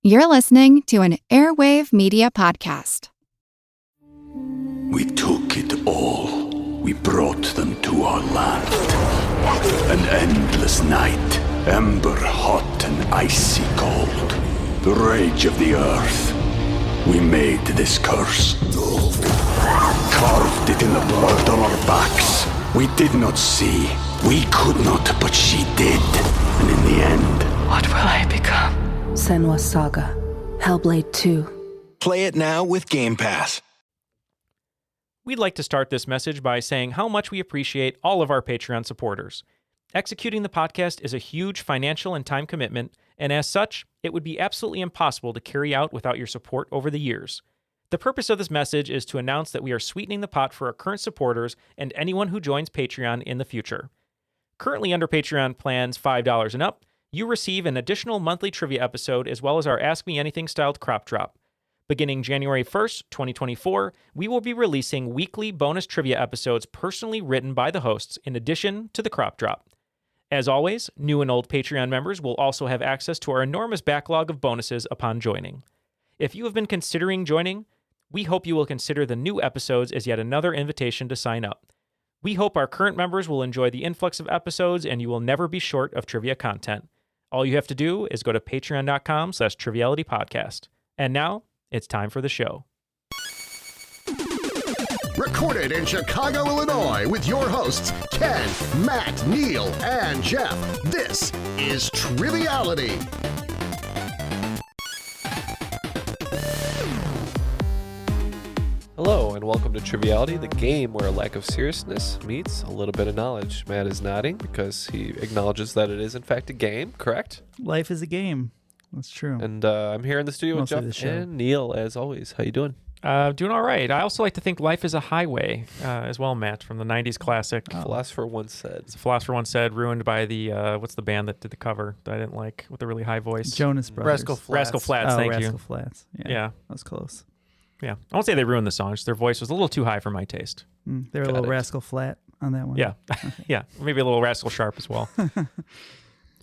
You're listening to an Airwave Media podcast. We took it all. We brought them to our land. An endless night, ember hot and icy cold. The rage of the earth. We made this curse. Carved it in the blood on our backs. We did not see. We could not, but she did. And in the end... What will I become? Senua's Saga. Hellblade 2. Play it now with Game Pass. We'd like to start this message by saying how much we appreciate all of our Patreon supporters. Executing the podcast is a huge financial and time commitment, and as such, it would be absolutely impossible to carry out without your support over the years. The purpose of this message is to announce that we are sweetening the pot for our current supporters and anyone who joins Patreon in the future. Currently under Patreon plans $5 and up, you receive an additional monthly trivia episode as well as our Ask Me Anything styled crop drop. Beginning January 1st, 2024, we will be releasing weekly bonus trivia episodes personally written by the hosts in addition to the crop drop. As always, new and old Patreon members will also have access to our enormous backlog of bonuses upon joining. If you have been considering joining, we hope you will consider the new episodes as yet another invitation to sign up. We hope our current members will enjoy the influx of episodes and you will never be short of trivia content. All you have to do is go to patreon.com/trivialitypodcast. And now, it's time for the show. Recorded in Chicago, Illinois, with your hosts, Ken, Matt, Neal, and Jeff. This is Triviality. Hello, and welcome to Triviality, the game where a lack of seriousness meets a little bit of knowledge. Matt is nodding because he acknowledges that it is, in fact, a game, correct? Life is a game. That's true. And I'm here in the studio with Jeff and Neal, as always. How you doing? Doing all right. I also like to think life is a highway as well, Matt, from the 90s classic. Oh. Philosopher once said. The philosopher once said, ruined by the, what's the band that did the cover that I didn't like with the really high voice? Jonas Brothers. Rascal Flatts, thank you. Rascal Flatts. Yeah. That was close. Yeah. I won't say they ruined the song, just their voice was a little too high for my taste. They were a little Rascal Flat on that one. Yeah. Yeah. Maybe a little Rascal Sharp as well.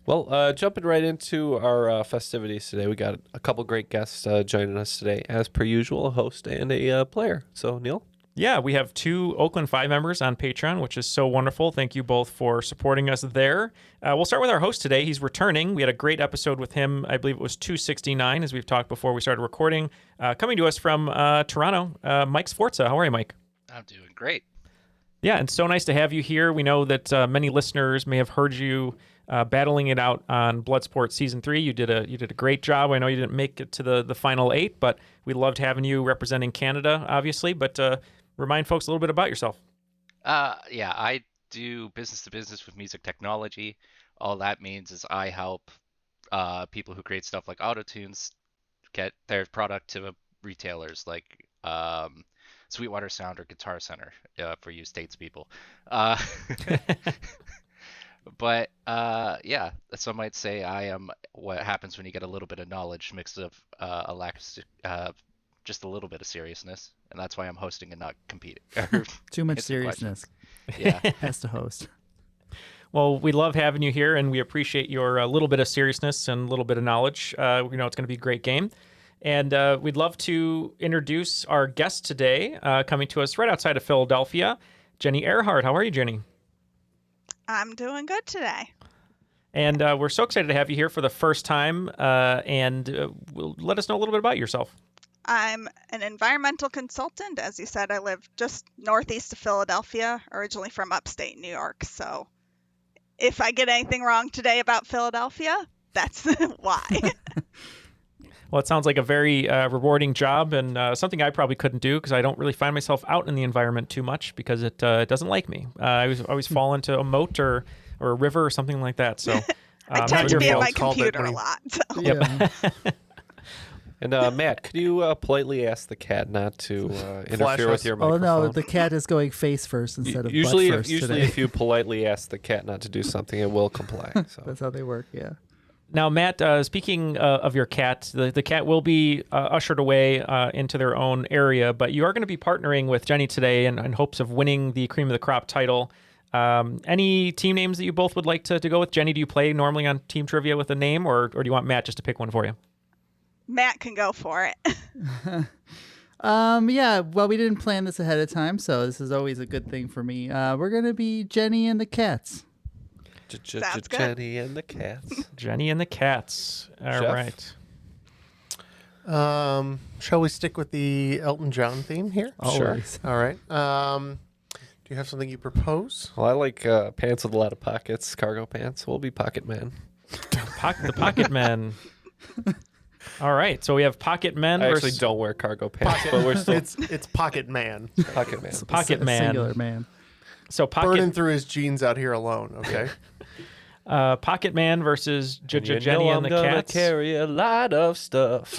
Well, jumping right into our festivities today, we got a couple great guests joining us today, as per usual, a host and a player. So, Neal? Yeah, we have 2 Oakland 5 members on Patreon, which is so wonderful. Thank you both for supporting us there. We'll start with our host today. He's returning. We had a great episode with him. I believe it was 269, as we've talked before we started recording. Coming to us from Toronto, Mike Sforza. How are you, Mike? I'm doing great. Yeah, and so nice to have you here. We know that many listeners may have heard you battling it out on Bloodsport Season 3. You did a great job. I know you didn't make it to the final 8, but we loved having you representing Canada, obviously. But remind folks a little bit about yourself. Yeah, I do business-to-business with music technology. All that means is I help people who create stuff like autotunes get their product to retailers like Sweetwater Sound or Guitar Center for you States people. But yeah, some might say I am what happens when you get a little bit of knowledge mixed with a lack of just a little bit of seriousness, and that's why I'm hosting and not competing. Too much seriousness. Yeah, has to host. Well, we love having you here, and we appreciate your little bit of seriousness and a little bit of knowledge. We know it's going to be a great game. And we'd love to introduce our guest today, coming to us right outside of Philadelphia, Jenny Ehrhardt. How are you, Jenny? I'm doing good today. And we're so excited to have you here for the first time. And let us know a little bit about yourself. I'm an environmental consultant. As you said, I live just northeast of Philadelphia, originally from upstate New York. So if I get anything wrong today about Philadelphia, that's why. Well, it sounds like a very rewarding job and something I probably couldn't do because I don't really find myself out in the environment too much because it doesn't like me. I always fall into a moat or a river or something like that. So I tend to be at my computer a lot. So. Yep. Yeah. And Matt, could you politely ask the cat not to interfere with your microphone? Oh, no, the cat is going face first instead of usually, butt first Usually today. if you politely ask the cat not to do something, it will comply. So. That's how they work, yeah. Now, Matt, speaking of your cat, the cat will be ushered away into their own area, but you are going to be partnering with Jenny today in hopes of winning the Cream of the Crop title. Any team names that you both would like to go with? Jenny, do you play normally on Team Trivia with a name, or do you want Matt just to pick one for you? Matt can go for it. Yeah, well, we didn't plan this ahead of time, so this is always a good thing for me. We're going to be Jenny and the Cats. Sounds good. Jenny and the Cats. Jenny and the Cats. All Jeff? right. Shall we stick with the Elton John theme here? Always. All right. Do you have something you propose? Well, I like pants with a lot of pockets, cargo pants. We'll be Pocket Man. The Pocket Men. All right. So we have Pocket Men I versus actually don't wear cargo pants, but we're still It's Pocket Man. Pocket Man. Pocket Man. Singular man. So Burning through his jeans out here alone, okay? Pocket Man versus Jenny and the I'm gonna Cats. carry a lot of stuff.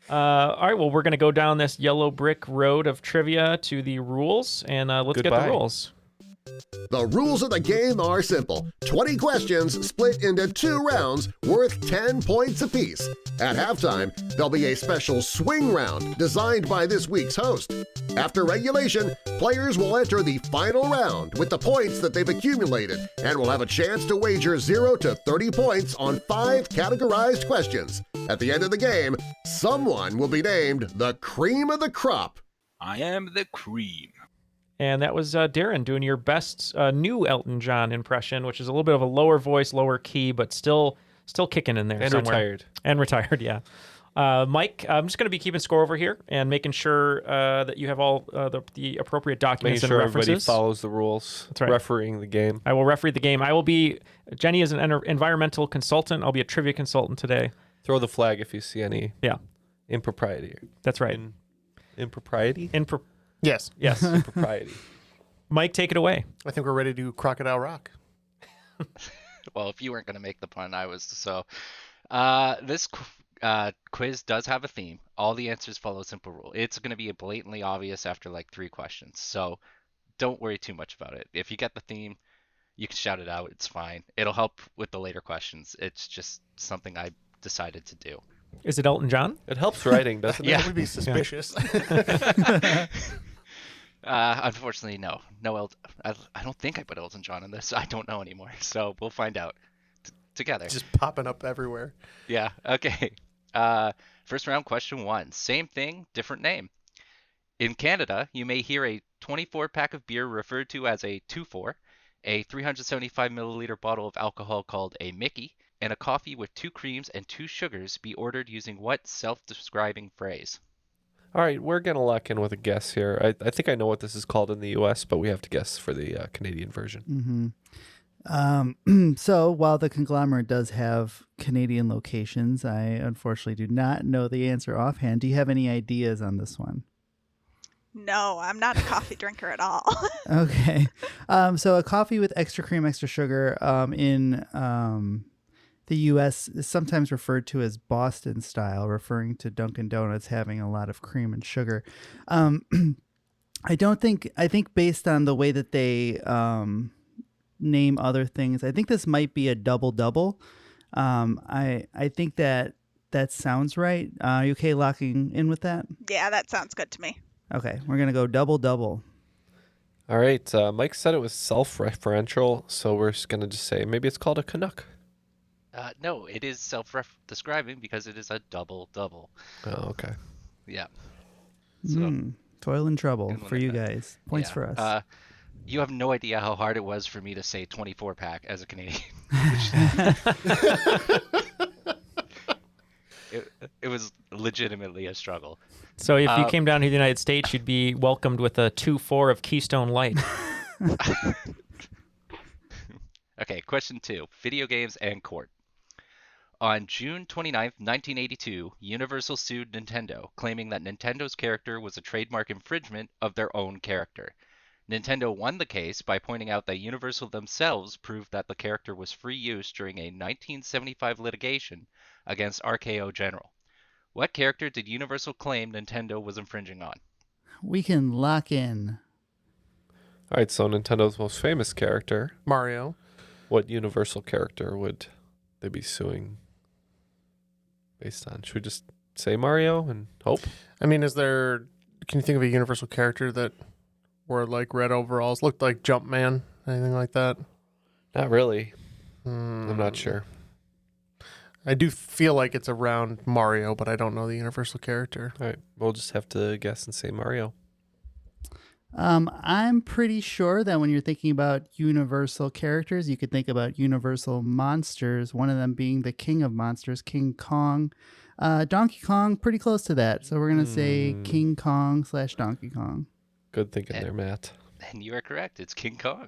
All right. Well, we're going to go down this yellow brick road of trivia to the rules, and let's get Goodbye. the rules. The rules of the game are simple. 20 questions split into 2 rounds worth 10 points apiece. At halftime, there'll be a special swing round designed by this week's host. After regulation, players will enter the final round with the points that they've accumulated and will have a chance to wager 0 to 30 points on 5 categorized questions. At the end of the game, someone will be named the cream of the crop. I am the cream. And that was Darren doing your best new Elton John impression, which is a little bit of a lower voice, lower key, but still kicking in there And somewhere. retired. And retired, yeah. Mike, I'm just going to be keeping score over here and making sure that you have all the appropriate documents Making sure and references. everybody follows the rules. That's right. Refereeing the game. I will referee the game. I will be, Jenny is an environmental consultant. I'll be a trivia consultant today. Throw the flag if you see any Yeah. impropriety. That's right. Impropriety? Yes. Yes. Impropriety. Mike, take it away. I think we're ready to do Crocodile Rock. Well, if you weren't going to make the pun, I was. So this quiz does have a theme. All the answers follow a simple rule. It's going to be blatantly obvious after like 3 questions. So don't worry too much about it. If you get the theme, you can shout it out. It's fine. It'll help with the later questions. It's just something I decided to do. Is it Elton John? It helps writing, doesn't Yeah. it? That would be suspicious. Unfortunately, no. I don't think I put Elton John in this. I don't know anymore. So we'll find out together. Just popping up everywhere. Yeah. Okay. First round, question 1. Same thing, different name. In Canada, you may hear a 24-pack of beer referred to as a 2-4, a 375 milliliter bottle of alcohol called a Mickey, and a coffee with 2 creams and 2 sugars be ordered using what self-describing phrase? All right, we're going to lock in with a guess here. I think I know what this is called in the U.S., but we have to guess for the Canadian version. So while the conglomerate does have Canadian locations, I unfortunately do not know the answer offhand. Do you have any ideas on this one? No, I'm not a coffee drinker at all. Okay. So a coffee with extra cream, extra sugar in the U.S. is sometimes referred to as Boston style, referring to Dunkin' Donuts having a lot of cream and sugar. I think based on the way that they name other things, I think this might be a double-double. I think that sounds right. Are you okay locking in with that? Yeah, that sounds good to me. Okay, we're going to go double-double. All right, Mike said it was self-referential, so we're just going to just say maybe it's called a Canuck. No, it is self-describing because it is a double-double. Oh, okay. Yeah. So, Toil and trouble Good one for like you that. guys. Points yeah. for us. You have no idea how hard it was for me to say 24-pack as a Canadian. It was legitimately a struggle. So if you came down to the United States, you'd be welcomed with a 2-4 of Keystone Light. Okay, question 2. Video games and court. On June 29th, 1982, Universal sued Nintendo, claiming that Nintendo's character was a trademark infringement of their own character. Nintendo won the case by pointing out that Universal themselves proved that the character was free use during a 1975 litigation against RKO General. What character did Universal claim Nintendo was infringing on? We can lock in. All right, so Nintendo's most famous character, Mario. what Universal character would they be suing based on? Should we just say Mario and hope? I mean, can you think of a Universal character that wore like red overalls, looked like Jumpman, anything like that? Not really. I'm not sure. I do feel like it's around Mario, but I don't know the universal character. All right, we'll just have to guess and say Mario. I'm pretty sure that when you're thinking about universal characters, you could think about universal monsters, one of them being the king of monsters, King Kong. Donkey Kong, pretty close to that. So we're going to say King Kong / Donkey Kong. Good thinking there, Matt. And you are correct. It's King Kong.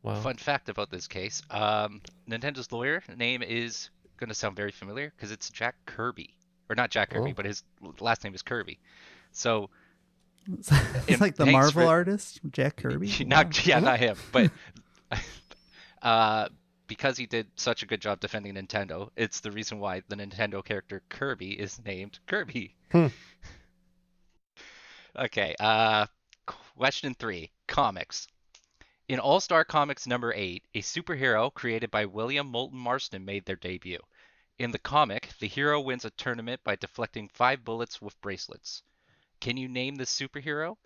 Wow. Fun fact about this case. Nintendo's lawyer name is going to sound very familiar because it's Jack Kirby. Or not Jack Kirby, but his last name is Kirby. So... It's like the Marvel artist, Jack Kirby? Not him. But because he did such a good job defending Nintendo, it's the reason why the Nintendo character Kirby is named Kirby. Okay, question 3. Comics. In All-Star Comics number 8, a superhero created by William Moulton Marston made their debut. In the comic, the hero wins a tournament by deflecting 5 bullets with bracelets. Can you name the superhero?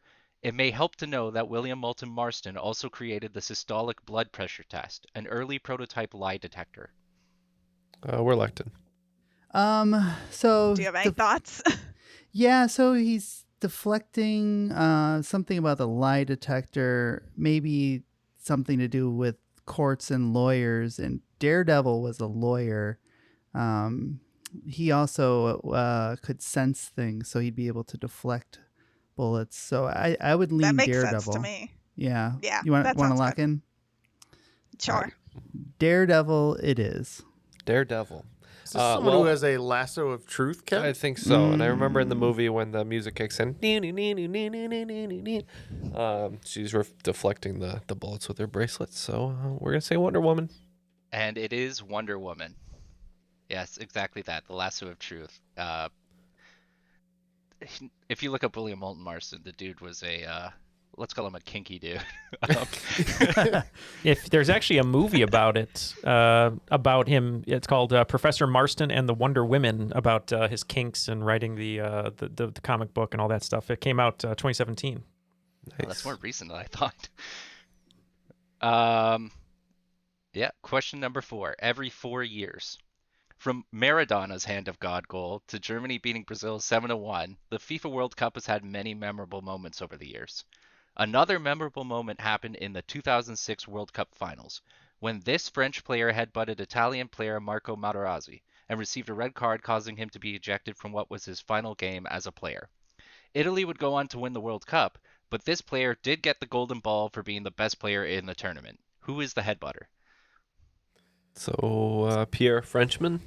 It may help to know that William Moulton Marston also created the systolic blood pressure test, an early prototype lie detector. We're elected. So do you have any thoughts? Yeah, so he's deflecting something about the lie detector, maybe something to do with courts and lawyers, and Daredevil was a lawyer. He also could sense things, so he'd be able to deflect bullets. So I would lean that makes Daredevil. sense to me. Yeah. Yeah. You want to lock in? Sure. Daredevil it is. Daredevil. Is this someone who has a lasso of truth, Ken? I think so. And I remember in the movie when the music kicks in, she's deflecting the bullets with her bracelets. So we're going to say Wonder Woman. And it is Wonder Woman. Yes, exactly that. The lasso of truth. If you look up William Moulton Marston, the dude was a, let's call him a kinky dude. If there's actually a movie about it, about him, it's called Professor Marston and the Wonder Women, about his kinks and writing the comic book and all that stuff. It came out 2017. Nice. Oh, that's more recent than I thought. Yeah, question number 4. Every 4 years. From Maradona's Hand of God goal to Germany beating Brazil 7-1, the FIFA World Cup has had many memorable moments over the years. Another memorable moment happened in the 2006 World Cup finals, when this French player headbutted Italian player Marco Materazzi and received a red card causing him to be ejected from what was his final game as a player. Italy would go on to win the World Cup, but this player did get the golden ball for being the best player in the tournament. Who is the headbutter? So, Pierre Frenchman?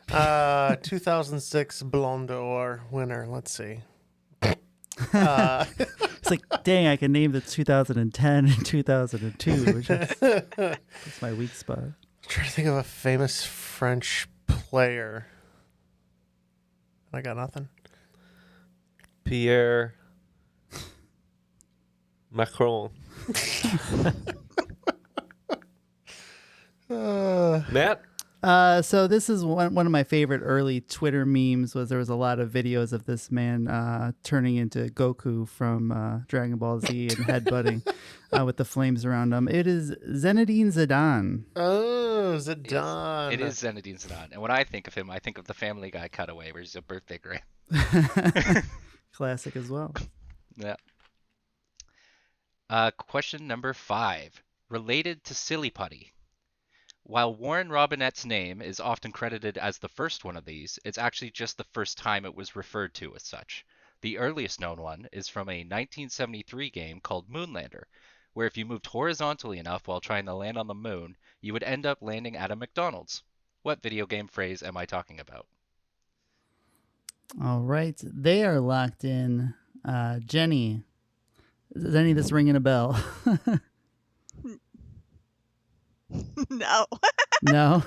2006 Ballon d'Or winner. Let's see. It's like, dang, I can name the 2010 and 2002, which is that's my weak spot. I'm trying to think of a famous French player. I got nothing. Pierre Macron. Matt? So this is one of my favorite early Twitter memes. There was a lot of videos of this man turning into Goku from Dragon Ball Z and headbutting with the flames around him. It is Zinedine Zidane. Oh, Zidane. It is Zinedine Zidane. And when I think of him, I think of the Family Guy cutaway where he's a birthday girl. Classic as well. Yeah. Question number 5. Related to Silly Putty. While Warren Robinette's name is often credited as the first one of these, it's actually just the first time it was referred to as such. The earliest known one is from a 1973 game called Moonlander, where if you moved horizontally enough while trying to land on the moon, you would end up landing at a McDonald's. What video game phrase am I talking about? All right. They are locked in. Jenny. Is any of this ringing a bell? No. No.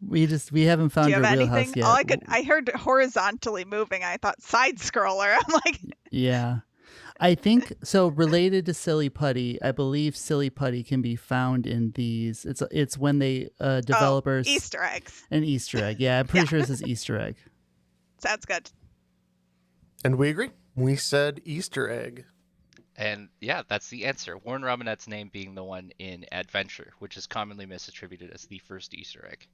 We haven't found Do you your have wheelhouse anything? yet. I heard horizontally moving. I thought side scroller. I'm like, Yeah. I think so. Related to Silly Putty, I believe Silly Putty can be found in these. It's when they developers Easter eggs. An Easter egg. Yeah, I'm pretty sure this is Easter egg. Sounds good. And we agree. We said Easter egg. And yeah, that's the answer. Warren Robinette's name being the one in Adventure, which is commonly misattributed as the first Easter egg.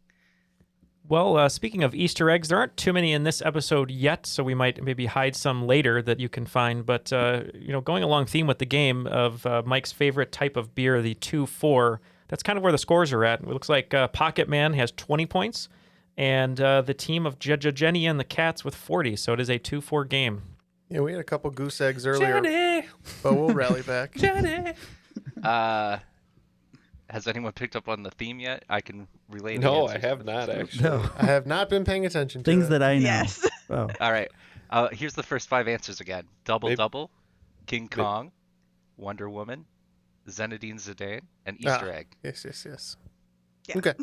Well, speaking of Easter eggs, there aren't too many in this episode yet, so we might maybe hide some later that you can find. But, going along theme with the game of Mike's favorite type of beer, the 2-4, that's kind of where the scores are at. It looks like Pocket Man has 20 points, and the team of Jenny and the Cats with 40, so it is a 2-4 game. Yeah, we had a couple goose eggs earlier, Jenny! but we'll rally back. Jenny! Has anyone picked up on the theme yet? I can relate. No, I have not, actually. No. I have not been paying attention to Things it. that I know. Yes. Oh. All right. Here's the first 5 answers again. Double, King Kong, Wonder Woman, Zinedine Zidane, and Easter egg. Yes. Yeah. Okay.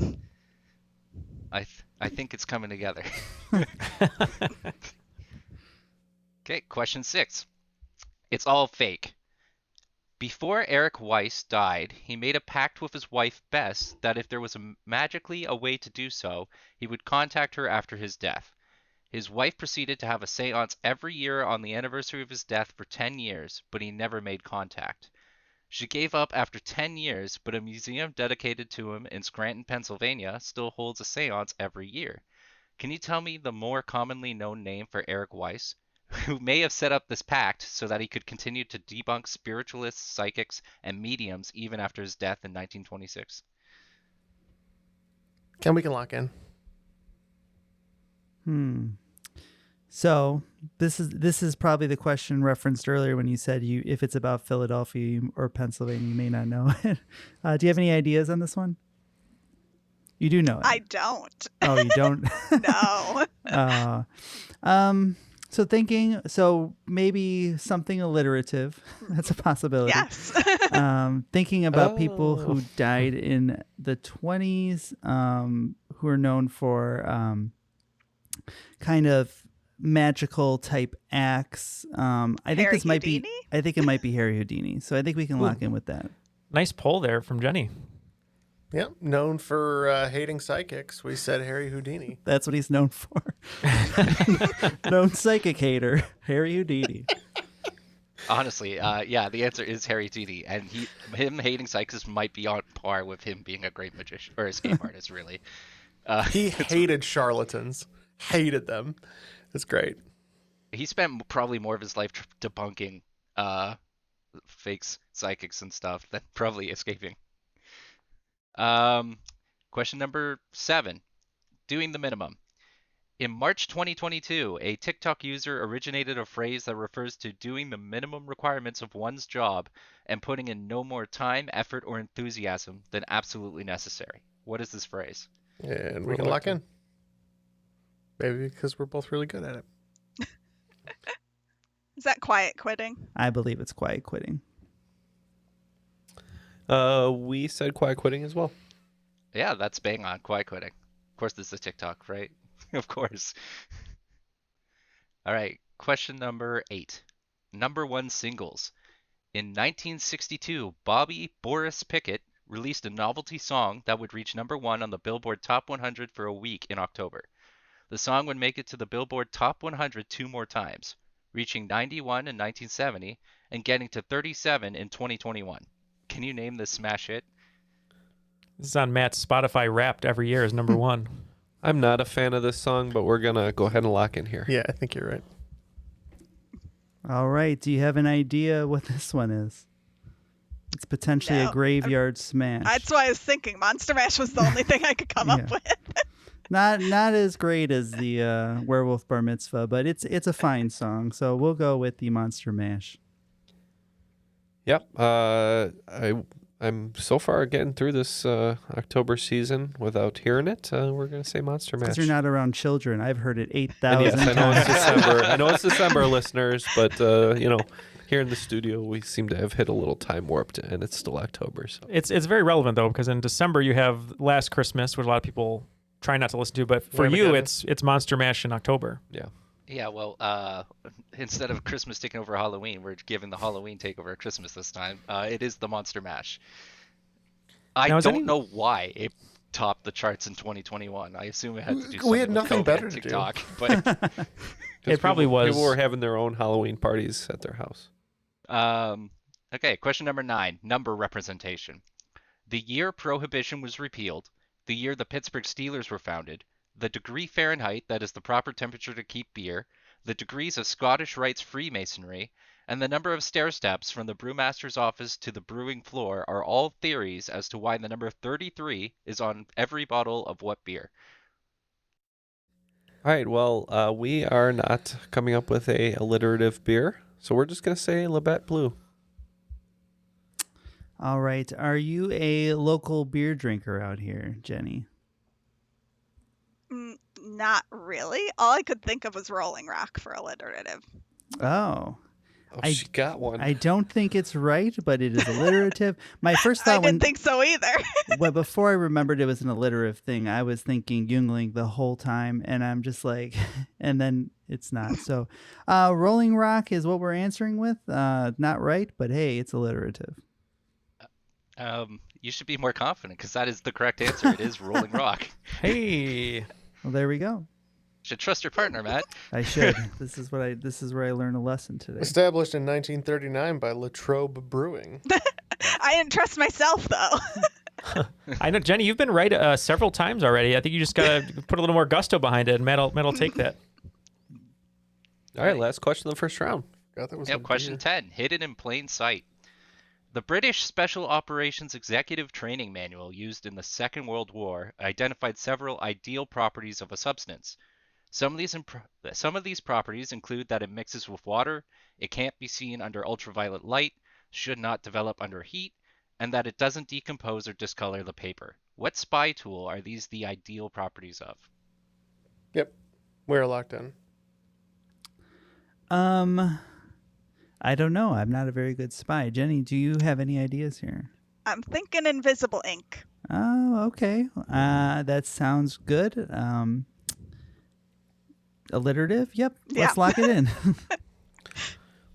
I think it's coming together. Okay, question 6. It's all fake. Before Eric Weiss died, he made a pact with his wife Bess that if there was magically a way to do so, he would contact her after his death. His wife proceeded to have a seance every year on the anniversary of his death for 10 years, but he never made contact. She gave up after 10 years, but a museum dedicated to him in Scranton, Pennsylvania still holds a seance every year. Can you tell me the more commonly known name for Eric Weiss, who may have set up this pact so that he could continue to debunk spiritualists, psychics, and mediums even after his death in 1926? We can lock in. So this is probably the question referenced earlier when you said if it's about Philadelphia or Pennsylvania, you may not know it. Do you have any ideas on this one? You do know it. I don't. Oh, you don't? No. So maybe something alliterative. That's a possibility. Yes. Thinking about people who died in the 20s, who are known for kind of magical type acts. I think Harry this might Houdini? be. I think it might be Harry Houdini. So I think we can lock in with that. Nice poll there from Jenny. Yep, known for hating psychics. We said Harry Houdini. That's what he's known for. Known psychic hater, Harry Houdini. Honestly, yeah, the answer is Harry Houdini, and him hating psychics might be on par with him being a great magician or escape artist. Really, he hated charlatans, hated them. It's great. He spent probably more of his life debunking fakes, psychics, and stuff than probably escaping. Question number 7. Doing the minimum. In March 2022, a TikTok user originated a phrase that refers to doing the minimum requirements of one's job and putting in no more time, effort, or enthusiasm than absolutely necessary. What is this phrase? And we can lock in. Maybe because we're both really good at it. Is that quiet quitting? I believe it's quiet quitting. We said quiet quitting as well. Yeah, that's bang on. Quiet quitting. Of course, this is a TikTok, right? Of course. All right. Question number 8. Number 1 singles. In 1962, Bobby Boris Pickett released a novelty song that would reach number 1 on the Billboard Top 100 for a week in October. The song would make it to the Billboard Top 100 2 more times, reaching 91 in 1970 and getting to 37 in 2021. Can you name this smash hit? This is on Matt's Spotify Wrapped every year as number 1. I'm not a fan of this song, but we're going to go ahead and lock in here. Yeah, I think you're right. All right. Do you have an idea what this one is? It's potentially a graveyard smash. That's what I was thinking. Monster Mash was the only thing I could come up with. Not as great as the Werewolf Bar Mitzvah, but it's a fine song. So we'll go with the Monster Mash. Yep. I'm so far getting through this October season without hearing it. We're going to say Monster Mash. Because you're not around children. I've heard it 8,000 yes, times. I know it's December. I know it's December, listeners, but here in the studio, we seem to have hit a little time warped, and it's still October. So It's very relevant though, because in December you have Last Christmas, which a lot of people try not to listen to, but for you, it's Monster Mash in October. Yeah. Yeah, well, instead of Christmas taking over Halloween, we're giving the Halloween takeover Christmas this time. It is the Monster Mash. I don't know why it topped the charts in 2021. I assume it had to do something We had nothing with better COVID, to TikTok, do. But It probably was. People were having their own Halloween parties at their house. Okay, question number 9, number representation. The year Prohibition was repealed, the year the Pittsburgh Steelers were founded, the degree Fahrenheit that is the proper temperature to keep beer, the degrees of Scottish Rites Freemasonry, and the number of stair steps from the brewmaster's office to the brewing floor are all theories as to why the number 33 is on every bottle of what beer. All right, well, we are not coming up with a alliterative beer, so we're just going to say Labatt Blue. All right. Are you a local beer drinker out here, Jenny? Not really. All I could think of was Rolling Rock for alliterative. Oh. She got one. I don't think it's right, but it is alliterative. My first thought I didn't think so either. well, before I remembered it was an alliterative thing, I was thinking Jungling the whole time, and I'm just like, and then it's not. So Rolling Rock is what we're answering with. Not right, but hey, it's alliterative. You should be more confident because that is the correct answer. It is Rolling Rock. Hey. Well, there we go. Should trust your partner, Matt. I should. This is where I learned a lesson today. Established in 1939 by Latrobe Brewing. I didn't trust myself though. I know, Jenny, you've been right several times already. I think you just gotta put a little more gusto behind it, and Matt'll take that. All right, last question of the first round. Question 10. Hidden in plain sight. The British Special Operations Executive Training Manual used in the Second World War identified several ideal properties of a substance. Some of these properties include that it mixes with water, it can't be seen under ultraviolet light, should not develop under heat, and that it doesn't decompose or discolor the paper. What spy tool are these the ideal properties of? Yep. We're locked in. I don't know. I'm not a very good spy. Jenny, do you have any ideas here? I'm thinking invisible ink. Oh, okay. That sounds good. Alliterative? Yep. Let's lock it in.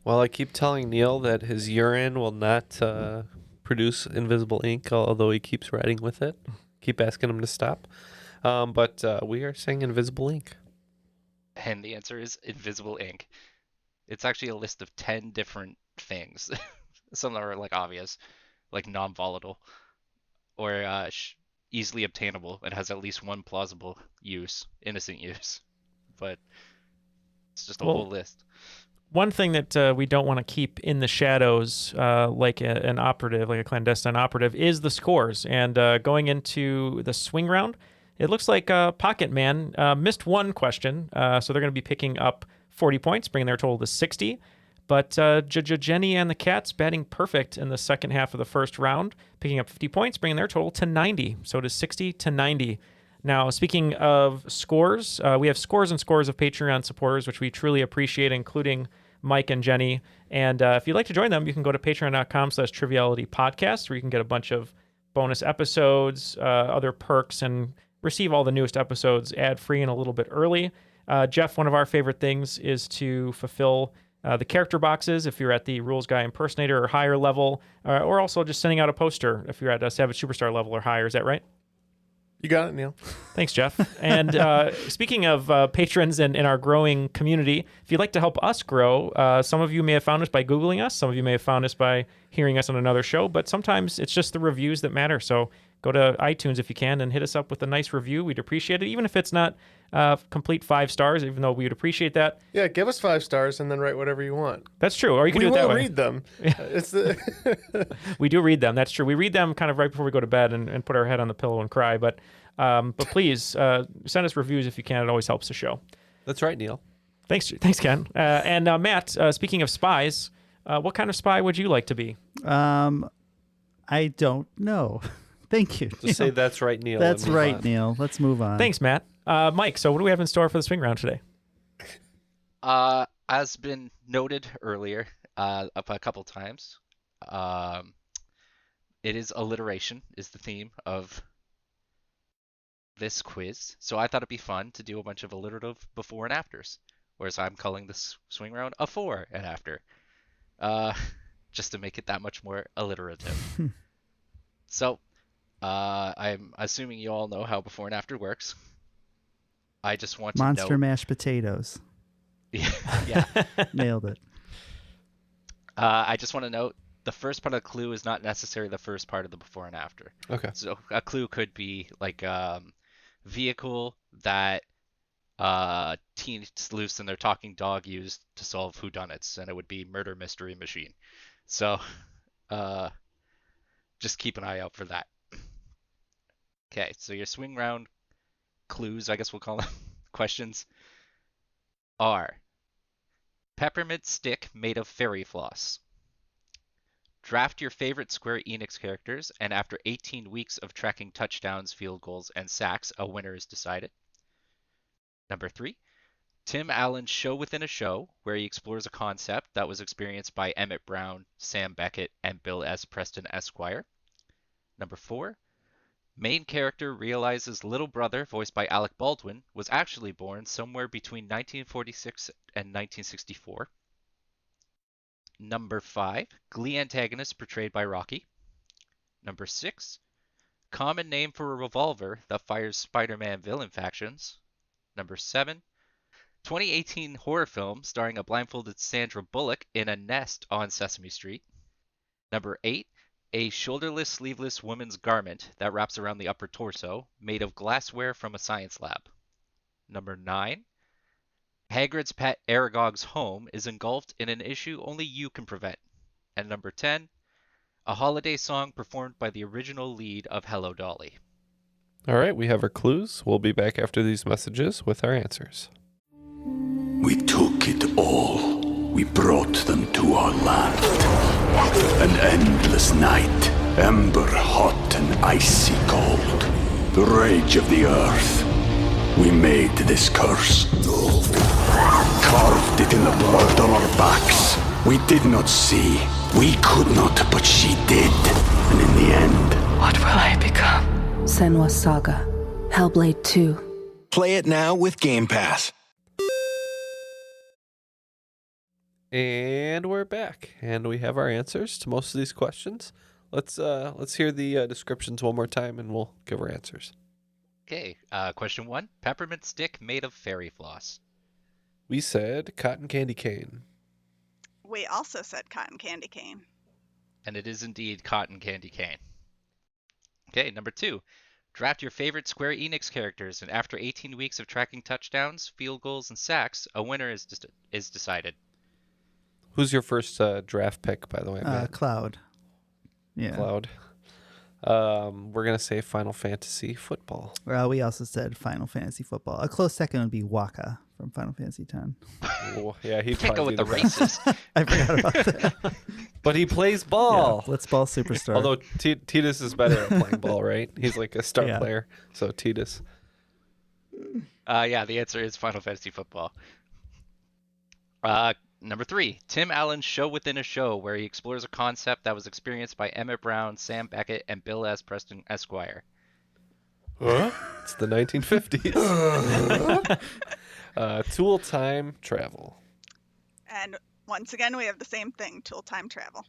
Well, I keep telling Neal that his urine will not produce invisible ink, although he keeps writing with it. Keep asking him to stop. But we are saying invisible ink. And the answer is invisible ink. It's actually a list of 10 different things. Some that are like obvious, like non-volatile, or easily obtainable and has at least one plausible use, innocent use. But it's just a whole list. One thing that we don't want to keep in the shadows, like an operative, like a clandestine operative, is the scores. And going into the swing round, it looks like Pocket Man missed one question, so they're going to be picking up 40 points, bringing their total to 60. But Jenny and the Cats batting perfect in the second half of the first round, picking up 50 points, bringing their total to 90. So it is 60 to 90. Now, speaking of scores, we have scores and scores of Patreon supporters, which we truly appreciate, including Mike and Jenny. And if you'd like to join them, you can go to patreon.com/trivialitypodcast, where you can get a bunch of bonus episodes, other perks, and receive all the newest episodes ad-free and a little bit early. Jeff, one of our favorite things is to fulfill the character boxes if you're at the Rules Guy Impersonator or higher level, or also just sending out a poster if you're at a Savage Superstar level or higher. Is that right? You got it, Neal. Thanks, Jeff. And speaking of patrons and our growing community, if you'd like to help us grow, some of you may have found us by Googling us. Some of you may have found us by hearing us on another show, but sometimes it's just the reviews that matter. So go to iTunes if you can and hit us up with a nice review. We'd appreciate it, even if it's not complete 5 stars, even though we would appreciate that. Yeah, give us 5 stars and then write whatever you want. That's true. Or you can do it that way. We will read them. We do read them. That's true. We read them kind of right before we go to bed and put our head on the pillow and cry. But please send us reviews if you can. It always helps the show. That's right, Neal. Thanks, Ken. And Matt, speaking of spies, what kind of spy would you like to be? I don't know. Thank you. Just say that's right, Neal. That's right, Neal. Let's move on. Thanks, Matt. Mike, so what do we have in store for the swing round today? As been noted earlier a couple times, it is alliteration is the theme of this quiz. So I thought it'd be fun to do a bunch of alliterative before and afters, whereas I'm calling this swing round a fore and after, just to make it that much more alliterative. So I'm assuming you all know how before and after works. I just want to know... Monster mashed potatoes. Yeah. Nailed it. I just want to note the first part of the clue is not necessarily the first part of the before and after. Okay. So a clue could be like vehicle that teens loose and their talking dog used to solve whodunits, and it would be Murder Mystery Machine. So just keep an eye out for that. Okay, so your swing round clues, I guess we'll call them questions, are peppermint stick made of fairy floss. Draft your favorite Square Enix characters, and after 18 weeks of tracking touchdowns, field goals, and sacks, a winner is decided. Number 3, Tim Allen's Show Within a Show, where he explores a concept that was experienced by Emmett Brown, Sam Beckett, and Bill S. Preston Esquire. Number 4, main character realizes little brother, voiced by Alec Baldwin, was actually born somewhere between 1946 and 1964. Number 5, Glee antagonist portrayed by Rocky. Number 6, common name for a revolver that fires Spider-Man villain factions. Number 7, 2018 horror film starring a blindfolded Sandra Bullock in a nest on Sesame Street. Number 8, a shoulderless, sleeveless woman's garment that wraps around the upper torso, made of glassware from a science lab. Number 9, Hagrid's pet Aragog's home is engulfed in an issue only you can prevent. And number 10, a holiday song performed by the original lead of Hello Dolly. All right, we have our clues. We'll be back after these messages with our answers. We took it all. We brought them to our land. An endless night, ember hot and icy cold. The rage of the earth. We made this curse. Carved it in the blood on our backs. We did not see. We could not, but she did. And in the end, What will I become? Senua's Saga. Hellblade 2. Play it now with Game Pass. And we're back, and we have our answers to most of these questions. Let's hear the descriptions one more time, and we'll give our answers. Okay, question 1, peppermint stick made of fairy floss. We said cotton candy cane. We also said cotton candy cane. And it is indeed cotton candy cane. Okay, number 2, draft your favorite Square Enix characters, and after 18 weeks of tracking touchdowns, field goals, and sacks, a winner is decided. Who's your first draft pick, by the way, Matt? Cloud. Yeah. Cloud. We're going to say Final Fantasy Football. Well, we also said Final Fantasy Football. A close second would be Waka from Final Fantasy X. Oh, yeah, he Can't go with the racist. I forgot about that. But he plays ball. Yeah, Blitzball Superstar. Although Titus is better at playing ball, right? He's like a star Yeah. player. So Titus. Yeah, the answer is Final Fantasy Football. Number 3, Tim Allen's Show Within a Show, where he explores a concept that was experienced by Emmett Brown, Sam Beckett, and Bill S. Preston Esquire. Huh? It's the 1950s. Tool time travel. And once again, we have the same thing, tool time travel.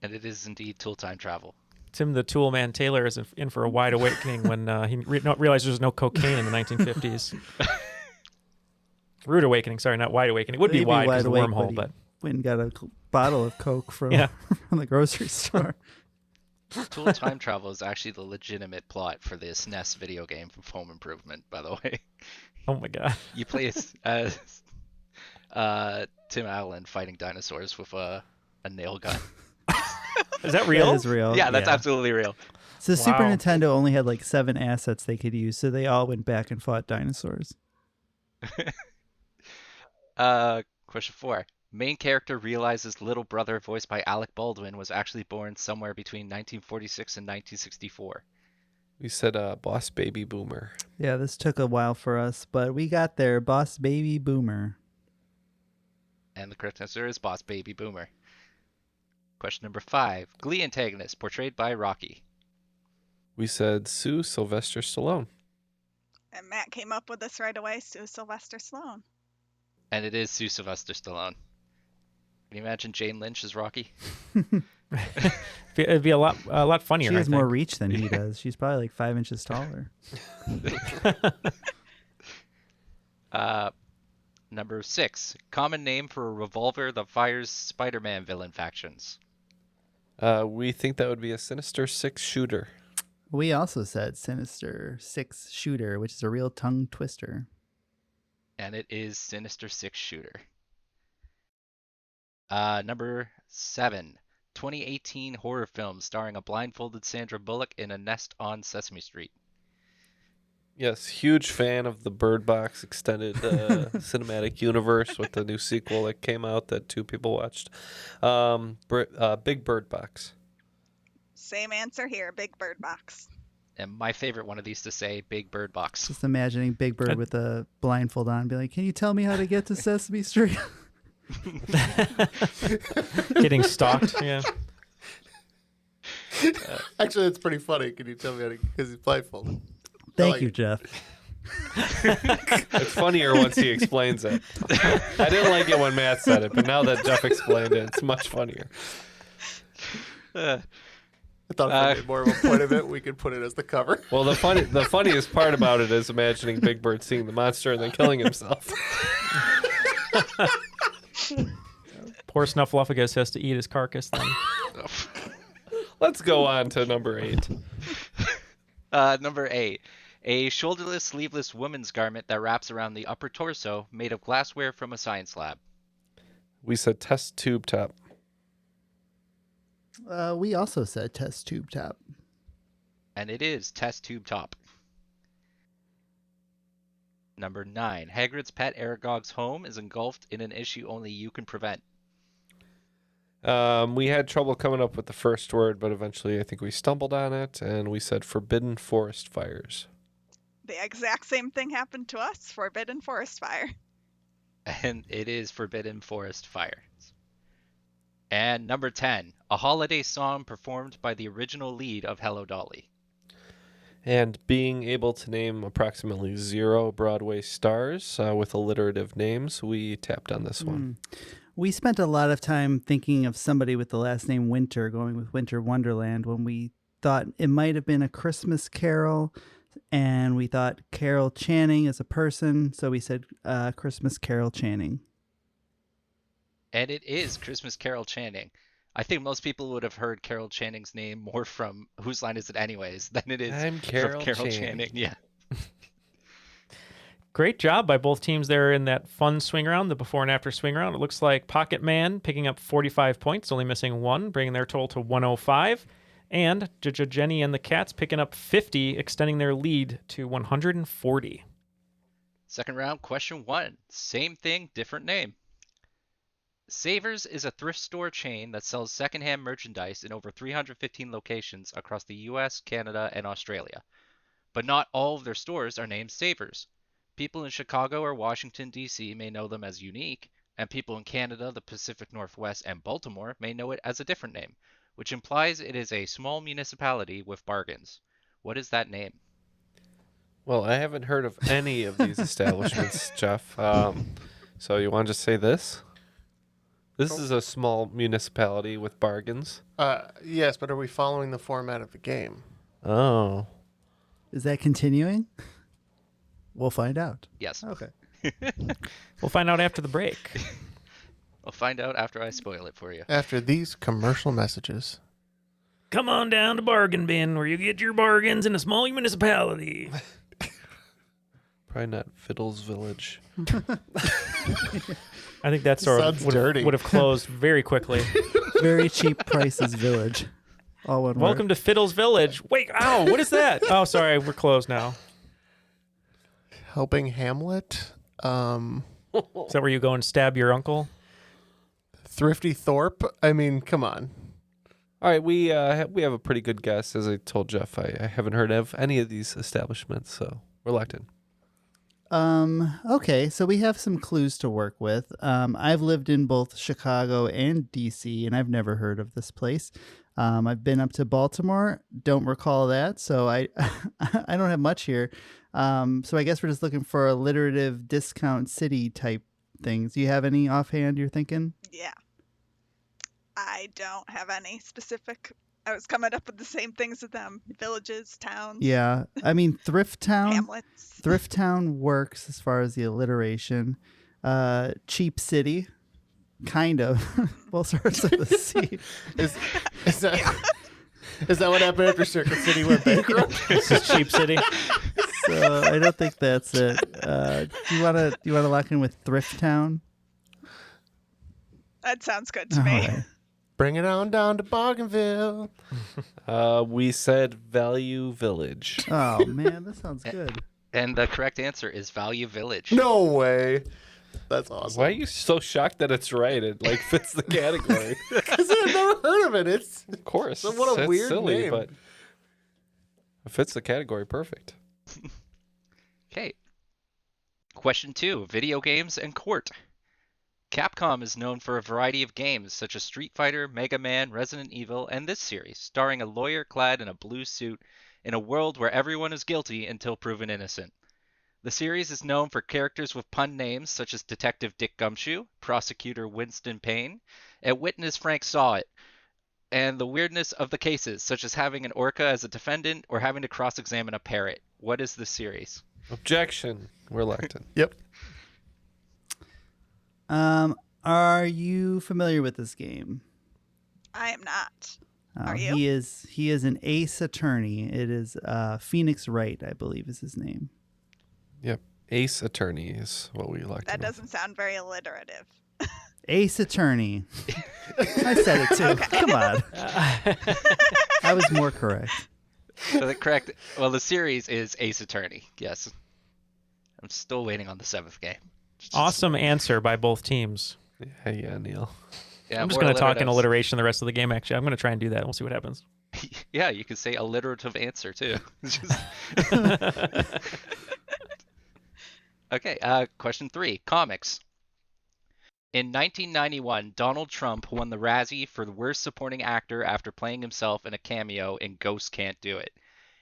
And it is indeed tool time travel. Tim the Tool Man Taylor is in for a wide awakening when he realized there's no cocaine in the 1950s. Rude awakening, sorry, not wide awakening. It would be wide because of the wormhole, but went and got a bottle of Coke from, from the grocery store. Tool time travel is actually the legitimate plot for the SNES video game from Home Improvement, by the way. Oh my god. You play as Tim Allen fighting dinosaurs with a nail gun. Is that real? That is real. Yeah, that's absolutely real. So Super Nintendo only had like 7 assets they could use, so they all went back and fought dinosaurs. Question 4. Main character realizes little brother, voiced by Alec Baldwin, was actually born somewhere between 1946 and 1964. We said Boss Baby Boomer. Yeah, this took a while for us, but we got there. Boss Baby Boomer. And the correct answer is Boss Baby Boomer. Question number 5. Glee antagonist portrayed by Rocky. We said Sue Sylvester Stallone. And Matt came up with this right away, Sue Sylvester Stallone. And it is Sue Sylvester Stallone. Can you imagine Jane Lynch as Rocky? It'd be a lot funnier. She has more reach than he does. She's probably like 5 inches taller. Number 6. Common name for a revolver that fires Spider-Man villain factions. We think that would be a Sinister Six shooter. We also said Sinister 6 Shooter, which is a real tongue twister. And it is Sinister 6 Shooter. Number 7. 2018 horror film starring a blindfolded Sandra Bullock in a nest on Sesame Street. Yes, huge fan of the Bird Box extended cinematic universe with the new sequel that came out that 2 people watched. Big Bird Box. Same answer here, Big Bird Box. And my favorite one of these to say, Big Bird Box. Just imagining Big Bird with a blindfold on, be like, "Can you tell me how to get to Sesame Street?" Getting stalked, yeah. Actually, it's pretty funny. Can you tell me how to? Because he's blindfolded. Thank you, Jeff. It's funnier once he explains it. I didn't like it when Matt said it, but now that Jeff explained it, it's much funnier. I thought if I made more of a point of it, we could put it as the cover. Well, the funniest part about it is imagining Big Bird seeing the monster and then killing himself. Poor Snuffleupagus has to eat his carcass then. Let's go on to number 8. Number 8. A shoulderless, sleeveless woman's garment that wraps around the upper torso, made of glassware from a science lab. We said test tube top. We also said test tube top. And it is test tube top. Number 9. Hagrid's pet Aragog's home is engulfed in an issue only you can prevent. We had trouble coming up with the first word, but eventually I think we stumbled on it, and we said forbidden forest fires. The exact same thing happened to us, Forbidden Forest Fire. And it is Forbidden Forest Fire. And number 10. A holiday song performed by the original lead of Hello Dolly. And being able to name approximately 0 Broadway stars with alliterative names, we tapped on this one. We spent a lot of time thinking of somebody with the last name Winter, going with Winter Wonderland, when we thought it might have been a Christmas Carol, and we thought Carol Channing is a person, so we said Christmas Carol Channing. And it is Christmas Carol Channing. I think most people would have heard Carol Channing's name more from Whose Line Is It Anyways than it is I'm Carol from Carol Channing. Channing. Yeah. Great job by both teams there in that fun swing round, the before and after swing round. It looks like Pocket Man picking up 45 points, only missing 1, bringing their total to 105. And Jenny and the Cats picking up 50, extending their lead to 140. Second round, question 1. Same thing, different name. Savers is a thrift store chain that sells secondhand merchandise in over 315 locations across the US, Canada, and Australia. But not all of their stores are named Savers. People in Chicago or Washington, D.C. may know them as Unique, and people in Canada, the Pacific Northwest, and Baltimore may know it as a different name, which implies it is a small municipality with bargains. What is that name? Well, I haven't heard of any of these establishments, Jeff. So you want to just say this? This is a small municipality with bargains. Yes, but are we following the format of the game? Oh. Is that continuing? We'll find out. Yes. Okay. We'll find out after the break. I'll find out after I spoil it for you. After these commercial messages. Come on down to Bargain Bin, where you get your bargains in a small municipality. Probably not Fiddle's Village. I think that store would have closed very quickly. Very cheap prices village. All one Welcome to Fiddle's Village. Wait, ow, what is that? Oh, sorry, we're closed now. Helping Hamlet. Is that where you go and stab your uncle? Thrifty Thorpe. I mean, come on. All right, we have a pretty good guess. As I told Jeff, I haven't heard of any of these establishments, so we're locked in. Okay, so we have some clues to work with. I've lived in both Chicago and DC, and I've never heard of this place. I've been up to Baltimore, don't recall that, so I I don't have much here. So I guess we're just looking for alliterative discount city type things. Do you have any offhand you're thinking? Yeah. I don't have any specific. I was coming up with the same things as them. Villages, towns. Yeah. I mean, Thrift Town. Hamlets. Thrift Town works as far as the alliteration. Cheap City. Kind of. Well, starts with a C. Is that Is that what happened after Circuit City went bankrupt? This is Cheap City. So I don't think that's it. Do you wanna lock in with Thrift Town? That sounds good to All me. right. Bring it on down to Bougainville. We said Value Village. Oh man, that sounds good. And the correct answer is Value Village. No way. That's awesome. Why are you so shocked that it's right? It like fits the category. Because I've never heard of it. It's Of course. So what a it's weird silly, name. but it fits the category perfect. Okay. Question 2. Video games and court. Capcom is known for a variety of games such as Street Fighter, Mega Man, Resident Evil, and this series, starring a lawyer clad in a blue suit in a world where everyone is guilty until proven innocent. The series is known for characters with pun names such as Detective Dick Gumshoe, Prosecutor Winston Payne, and Witness Frank Saw It, and the weirdness of the cases, such as having an orca as a defendant or having to cross-examine a parrot. What is the series? Objection. We're locked in. Yep. Are you familiar with this game? I am not. Are you? He is an ace attorney. It is Phoenix Wright, I believe, is his name. Yep. Ace Attorney is what we locked That in. doesn't sound very alliterative. Ace Attorney. I said it too. Okay. Come on. I was more correct. So the correct, well, the series is Ace Attorney. Yes. I'm still waiting on the 7th game. Awesome answer by both teams. Yeah, Neal. Yeah, I'm just more going to talk in alliteratives. alliteration the rest of the game, actually. I'm going to try and do that. We'll see what happens. Yeah, you could say alliterative answer too. Okay, question 3. Comics. In 1991, Donald Trump won the Razzie for the Worst Supporting Actor after playing himself in a cameo in Ghost Can't Do It.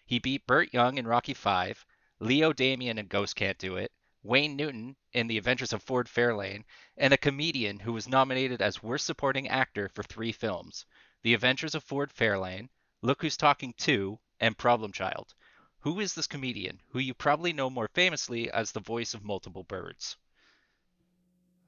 He beat Burt Young in Rocky V, Leo Damien in Ghost Can't Do It, Wayne Newton in The Adventures of Ford Fairlane, and a comedian who was nominated as Worst Supporting Actor for 3 films, The Adventures of Ford Fairlane, Look Who's Talking 2, and Problem Child. Who is this comedian, who you probably know more famously as the voice of multiple birds?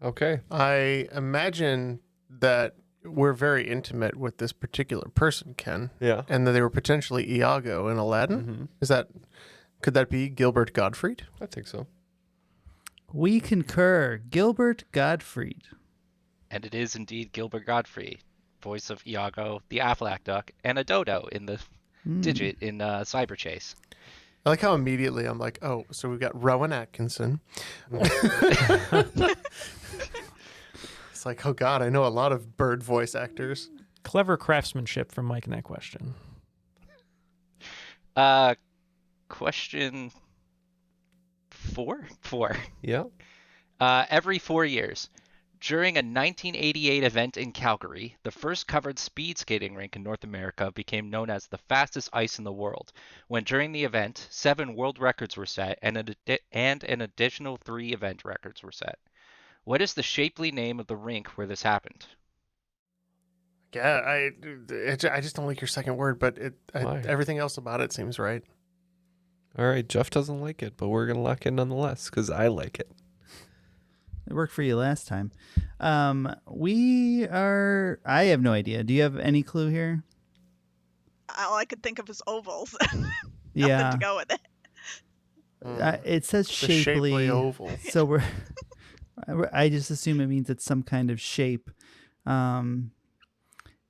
Okay. I imagine that we're very intimate with this particular person, Ken. Yeah. And that they were potentially Iago in Aladdin. Could that be Gilbert Gottfried? I think so. We concur. Gilbert Gottfried. And it is indeed Gilbert Godfrey, voice of Iago, the Aflac duck, and a dodo in the digit in Cyber Chase. I like how immediately I'm like, oh, so we've got Rowan Atkinson. It's like, oh God, I know a lot of bird voice actors. Clever craftsmanship from Mike in that question. Question 4? 4. Yeah. Every 4 years, during a 1988 event in Calgary, the first covered speed skating rink in North America became known as the fastest ice in the world, when during the event, 7 world records were set and an additional 3 event records were set. What is the shapely name of the rink where this happened? Yeah, I just don't like your second word, but Why? everything else about it seems right. All right. Jeff doesn't like it, but we're going to lock in nonetheless because I like it. It worked for you last time. I have no idea. Do you have any clue here? All I could think of is ovals. Yeah. Nothing to go with it. It says The shapely oval. So I just assume it means it's some kind of shape. And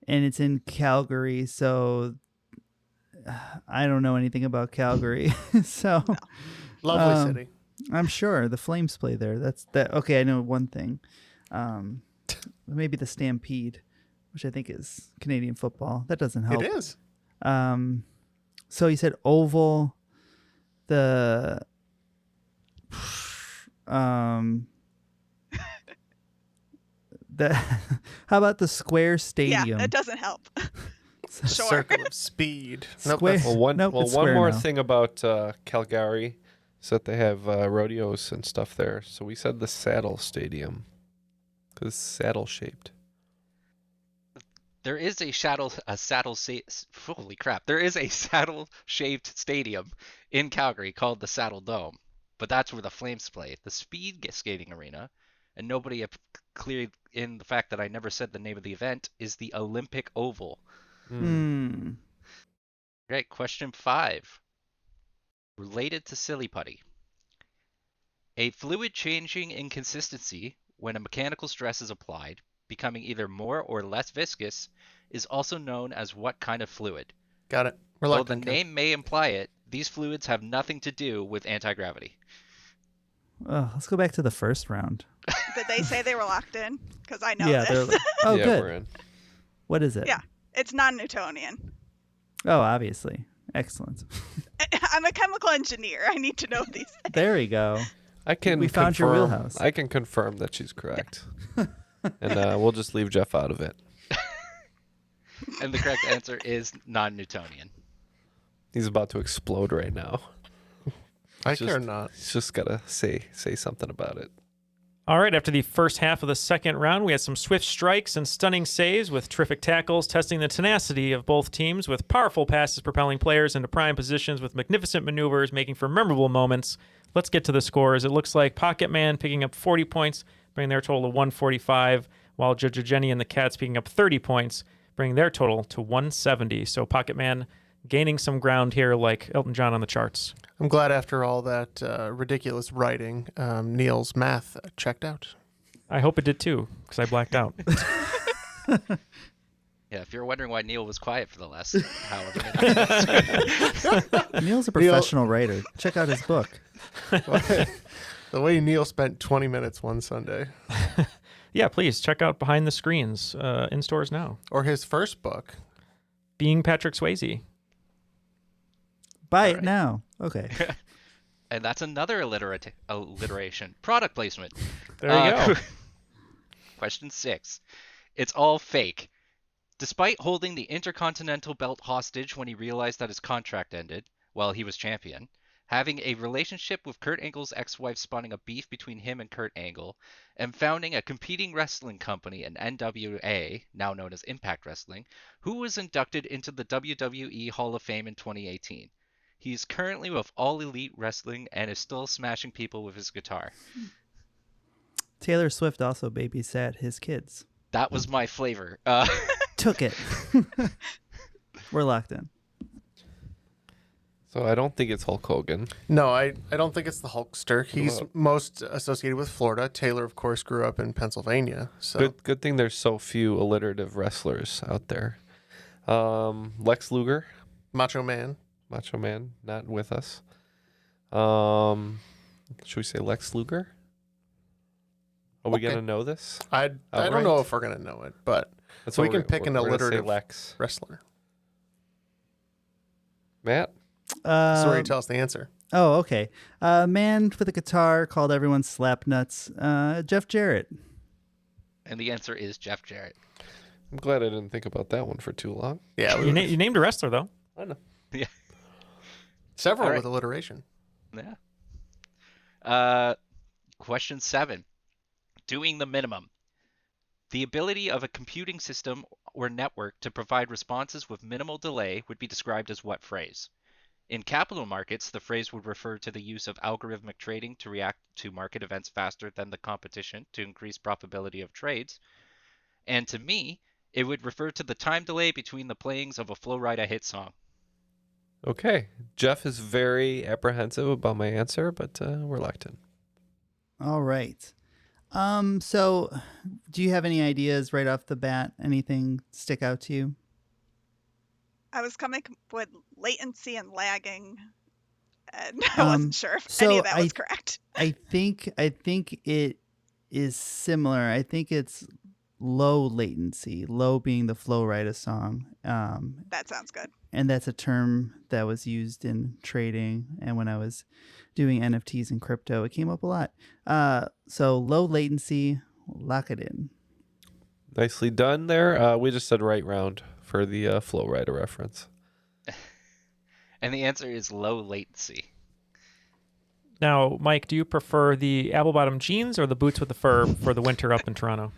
it's in Calgary, so I don't know anything about Calgary. So Lovely city. I'm sure the Flames play there. Okay, I know one thing. Maybe the Stampede, which I think is Canadian football. That doesn't help. It is. So you said oval, how about the Square Stadium? Yeah, that doesn't help. Sure. Circle of speed. Square. Well, one It's square more now. thing about Calgary is that they have rodeos and stuff there. So we said the Saddle Stadium because it's saddle shaped. There is holy crap. There is a saddle-shaped stadium in Calgary called the Saddle Dome, but that's where the Flames play. The speed skating arena, and nobody cleared in the fact that I never said the name of the event, is the Olympic Oval. Great. Question 5. Related to silly putty. A fluid changing in consistency when a mechanical stress is applied, becoming either more or less viscous, is also known as what kind of fluid? Got it. Though the Reluctant. name may imply it, these fluids have nothing to do with anti-gravity. Let's go back to the first round. Did they say they were locked in? Because I know Yeah, they're this. oh, Yeah, good. we're in. What is it? Yeah, it's non-Newtonian. Oh, obviously. Excellent. I'm a chemical engineer. I need to know these things. There we go. We found your wheelhouse. I can confirm that she's correct. And we'll just leave Jeff out of it. And the correct answer is non-Newtonian. He's about to explode right now. I care not. He's just got to say something about it. All right, after the first half of the second round, we had some swift strikes and stunning saves with terrific tackles, testing the tenacity of both teams with powerful passes propelling players into prime positions with magnificent maneuvers, making for memorable moments. Let's get to the scores. It looks like Pocket Man picking up 40 points, bringing their total to 145, while Judge Jenny and the Cats picking up 30 points, bringing their total to 170. So Pocket Man gaining some ground here like Elton John on the charts. I'm glad after all that ridiculous writing, Neal's math checked out. I hope it did too, because I blacked out. Yeah, if you're wondering why Neal was quiet for the last however minutes. Neal's a professional writer. Check out his book. The way Neal spent 20 minutes one Sunday. Yeah, please check out Behind the Screens in stores now. Or his first book. Being Patrick Swayze. Buy it now. Okay. And that's another alliteration. Product placement. There you go. Question 6. It's all fake. Despite holding the Intercontinental belt hostage when he realized that his contract ended while he was champion, having a relationship with Kurt Angle's ex-wife spawning a beef between him and Kurt Angle, and founding a competing wrestling company in NWA, now known as Impact Wrestling, who was inducted into the WWE Hall of Fame in 2018. He is currently with All Elite Wrestling and is still smashing people with his guitar. Taylor Swift also babysat his kids. That was my flavor. Took it. We're locked in. So I don't think it's Hulk Hogan. No, I don't think it's the Hulkster. He's most associated with Florida. Taylor, of course, grew up in Pennsylvania. So Good thing there's so few alliterative wrestlers out there. Lex Luger. Macho Man, not with us. Should we say Lex Luger? Are we going to know this? I don't know if we're going to know it, but That's we what can pick an we're gonna say alliterative Lex. wrestler. Matt? Sorry, tell us the answer. Oh, okay. Man with a guitar called everyone slap nuts. Jeff Jarrett. And the answer is Jeff Jarrett. I'm glad I didn't think about that one for too long. Yeah, You named a wrestler, though. I know. Yeah. Several All right. with alliteration. Yeah. Question 7. Doing the minimum. The ability of a computing system or network to provide responses with minimal delay would be described as what phrase? In capital markets, the phrase would refer to the use of algorithmic trading to react to market events faster than the competition to increase profitability of trades. And to me, it would refer to the time delay between the playings of a Flo Rida hit song. Okay. Jeff is very apprehensive about my answer, but we're locked in. All right. So do you have any ideas right off the bat? Anything stick out to you? I was coming with latency and lagging, and I wasn't sure if any of that was correct. I think it is similar. I think it's low latency, low being the Flo Rida song. That sounds good. And that's a term that was used in trading. And when I was doing NFTs and crypto, it came up a lot. So low latency, lock it in. Nicely done there. We just said right round for the Flo Rida reference. And the answer is low latency. Now, Mike, do you prefer the apple-bottom jeans or the boots with the fur for the winter up in Toronto?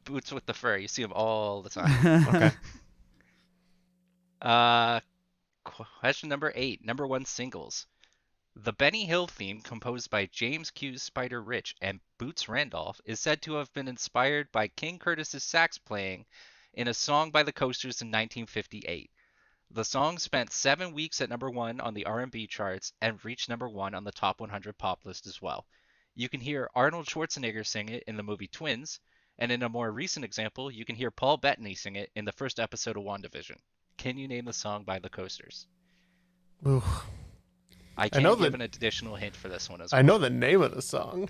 Boots with the fur. You see them all the time. Okay. Question number 8. Number 1 singles. The Benny Hill theme, composed by James Q. Spider Rich and Boots Randolph, is said to have been inspired by King Curtis's sax playing in a song by the Coasters in 1958. The song spent 7 weeks at number 1 on the R&B charts and reached number 1 on the top 100 pop list as well. You can hear Arnold Schwarzenegger sing it in the movie Twins, and in a more recent example, you can hear Paul Bettany sing it in the first episode of WandaVision. Can you name the song by the Coasters? Ooh. I can give an additional hint for this one as well. I know the name of the song,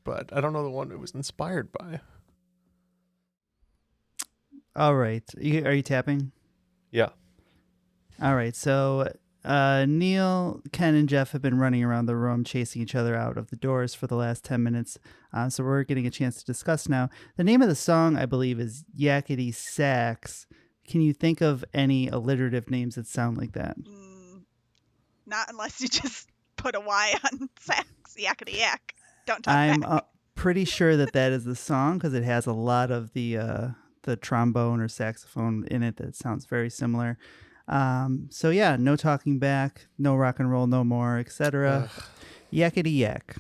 but I don't know the one it was inspired by. All right. Are you tapping? Yeah. All right. So Neal, Ken, and Jeff have been running around the room chasing each other out of the doors for the last 10 minutes. So we're getting a chance to discuss now. The name of the song, I believe, is Yakety Sax. Can you think of any alliterative names that sound like that? Not unless you just put a Y on sax. Yakety yak. Don't talk I'm back. pretty sure that is the song because it has a lot of the trombone or saxophone in it that sounds very similar. So yeah, no talking back, no rock and roll no more, etc. Yakety yak.